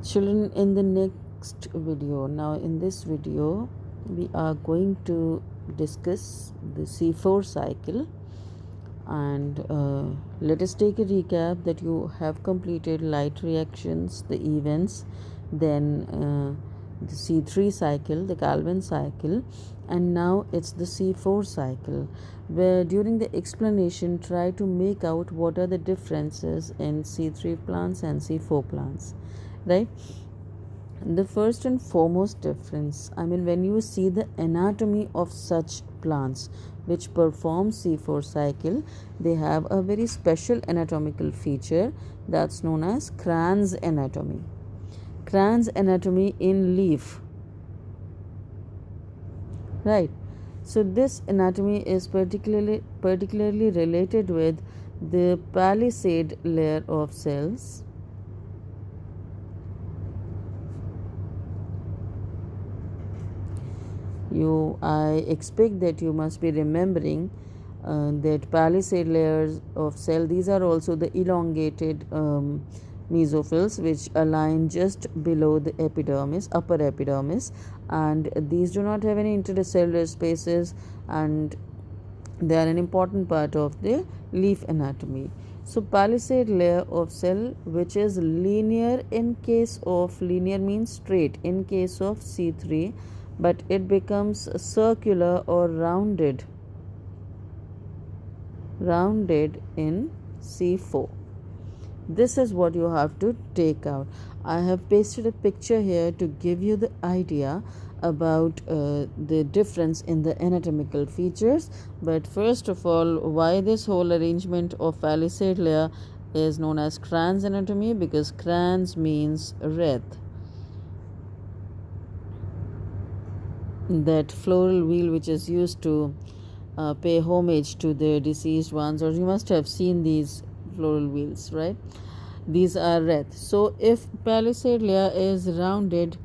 Children, in the next video, now in this video we are going to discuss the C4 cycle, and let us take a recap that you have completed light reactions, the events, then the C3 cycle, the Calvin cycle, and now it's the C4 cycle, where during the explanation try to make out what are the differences in C3 plants and C4 plants, right? The first and foremost difference, when you see the anatomy of such plants which perform C4 cycle, they have a very special anatomical feature that's known as kranz anatomy. Kranz anatomy in leaf, right? So this anatomy is particularly related with the palisade layer of cells. I expect that you must be remembering that palisade layers of cell, these are also the elongated mesophils which align just below the epidermis, upper epidermis, and these do not have any intercellular spaces, and they are an important part of the leaf anatomy. So palisade layer of cell which is linear in case of, linear means straight in case of C3, but it becomes circular or rounded in C4. This is what you have to take out. I have pasted a picture here to give you the idea about the difference in the anatomical features. But first of all, why this whole arrangement of palisade layer is known as kranz anatomy? Because kranz means wreath, that floral wheel which is used to pay homage to the deceased ones, or you must have seen these floral wheels, right? These are wreath. So if palisade layer is rounded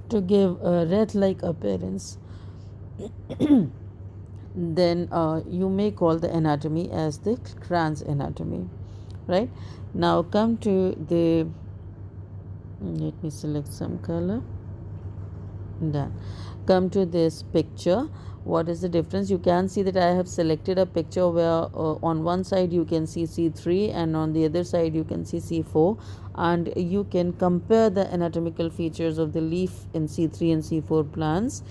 to give a wreath like appearance, then you may call the anatomy as the kranz anatomy, right? Now come to the, let me select some color. Done. Come to this picture. What is the difference? You can see that I have selected a picture where on one side you can see C3 and on the other side you can see C4, and you can compare the anatomical features of the leaf in C3 and C4 plants.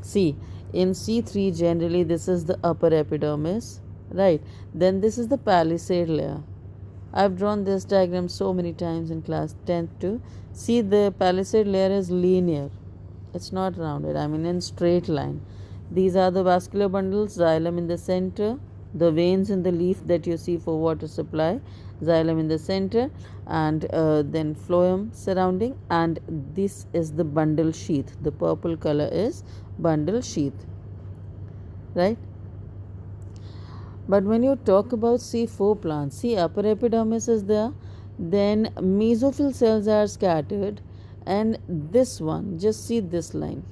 See, in C3 generally this is the upper epidermis, right? Then this is the palisade layer. I've drawn this diagram so many times in class 10th too. See, the palisade layer is linear, it's not rounded, in straight line. These are the vascular bundles, xylem in the center, the veins in the leaf that you see for water supply, xylem in the center, and then phloem surrounding, and this is the bundle sheath. The purple color is bundle sheath, right? But when you talk about C4 plants, see, upper epidermis is there, then mesophyll cells are scattered, and this one, just see this line.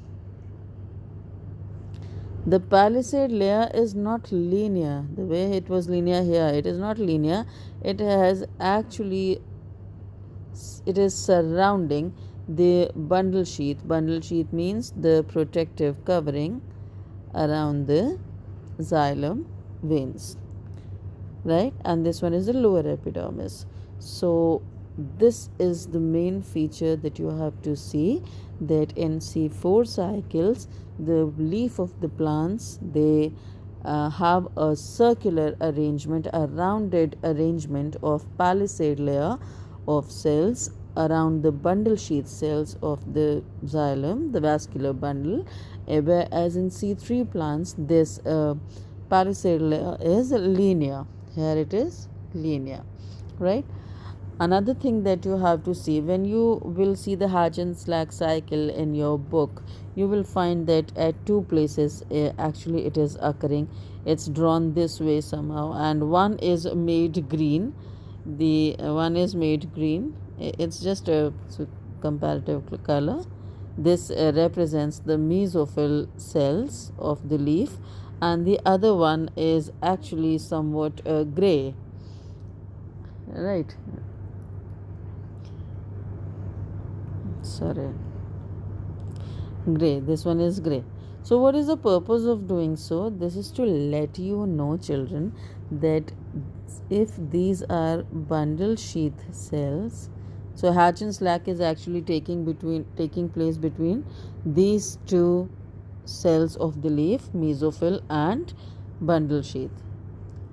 The palisade layer is not linear the way it was linear here. It is not linear. It has actually, it is surrounding the bundle sheath. Bundle sheath means the protective covering around the xylem veins, right? And this one is the lower epidermis. So this is the main feature that you have to see, that in C4 cycles the leaf of the plants, they have a circular arrangement, a rounded arrangement of palisade layer of cells around the bundle sheath cells of the xylem, the vascular bundle, whereas in C3 plants this palisade layer is linear. Here it is linear, right? Another thing that you have to see, when you will see the Hatch and Slack cycle in your book, you will find that at two places actually it is occurring. It's drawn this way somehow, and one is made green. The one is made green. It's just a comparative color. This represents the mesophyll cells of the leaf, and the other one is actually somewhat gray, right? sorry, gray. This one is gray. So what is the purpose of doing so? This is to let you know, children, that if these are bundle sheath cells, so hatch and slack is actually taking place between these two cells of the leaf, mesophyll and bundle sheath,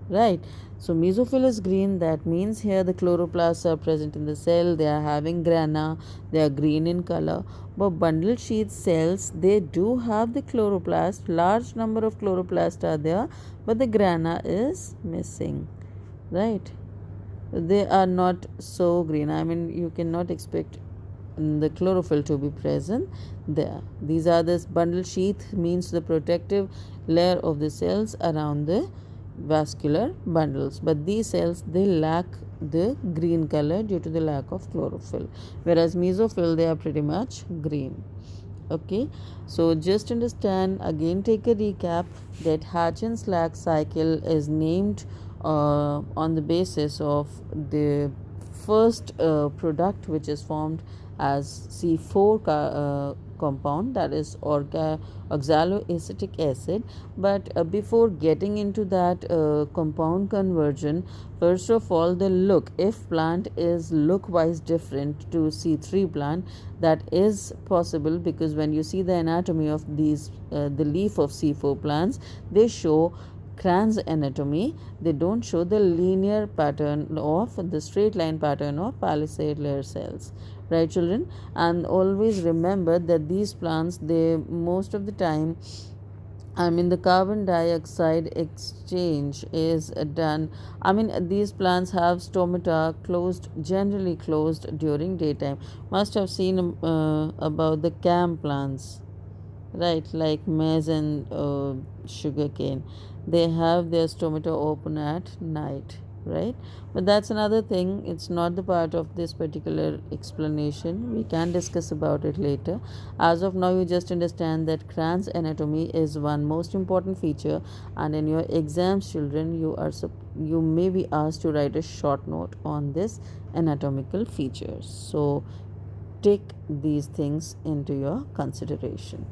right? So mesophyll is green, that means here the chloroplasts are present in the cell, they are having grana, they are green in color. But bundle sheath cells, they do have the chloroplast, large number of chloroplasts are there, but the grana is missing, right? They are not so green, I mean you cannot expect the chlorophyll to be present there. These are this bundle sheath, means the protective layer of the cells around the vascular bundles, but these cells, they lack the green color due to the lack of chlorophyll, whereas mesophyll, they are pretty much green. Okay, so just understand, again take a recap, that hatch and slack cycle is named on the basis of the first product which is formed as C4 compound, that is oxaloacetic acid. But before getting into that compound conversion, first of all, the look, if plant is look wise different to C3 plant, that is possible because when you see the anatomy of these the leaf of C4 plants, they show kranz anatomy, they don't show the linear pattern of the straight line pattern of palisade layer cells, right children? And always remember that these plants, they most of the time, I mean the carbon dioxide exchange is done, I mean these plants have stomata closed, generally closed during daytime. Must have seen about the cam plants, right, like maize and sugarcane, they have their stomata open at night, right? But that's another thing, it's not the part of this particular explanation, we can discuss about it later. As of now, you just understand that kranz anatomy is one most important feature, and in your exams, children, you may be asked to write a short note on this anatomical features, so take these things into your consideration.